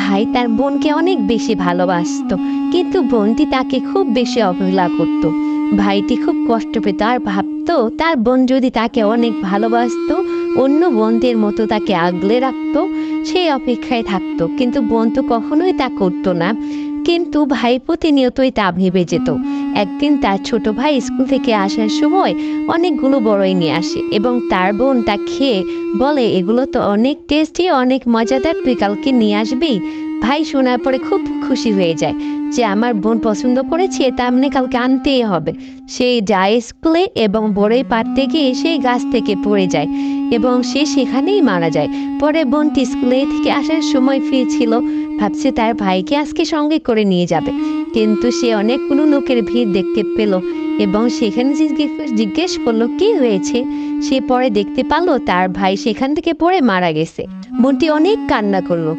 ভাই তার বোনকে অনেক বেশি ভালোবাসতো, কিন্তু বোনটি তাকে খুব বেশি অবহেলা করত। ভাইটি খুব কষ্ট পেত আর ভাবতো তার বোন যদি তাকে অনেক ভালোবাসতো, অন্য বোনদের মতো তাকে আগলে রাখতো, সেই অপেক্ষায় থাকতো। কিন্তু বোন তো কখনোই তা করতো না। কিন্তু ভাই প্রতিনিয়তই তা ভেবে যেত। একদিন তার ছোট ভাই স্কুল থেকে আসার সময় অনেকগুলো বড়ই নিয়ে আসে এবং তার বোন তা খেয়ে বলে, এগুলো তো অনেক টেস্টি, অনেক মজাদার, তুই কালকে নিয়ে আসবি। ভাই শোনার পরে খুব খুশি হয়ে যায় যে আমার বোন পছন্দ করেছে, তার মানে কালকে আনতেই হবে। সেই যায় স্কুলে এবং বড়ই পাড়তে গিয়ে সেই গাছ থেকে পড়ে যায় এবং সে সেখানেই মারা যায়। পরে বোনটি স্কুলে থেকে আসার সময় ফিরছিল, ভাবছে তার ভাইকে আজকে সঙ্গে করে নিয়ে যাবে, কিন্তু সে অনেকগুলো লোকের ভিড় দেখতে পেল এবং সেখানে জিজ্ঞেস করলো কি হয়েছে। সে পরে দেখতে পারলো তার ভাই সেখান থেকে পড়ে মারা গেছে। বোনটি অনেক কান্না করলো।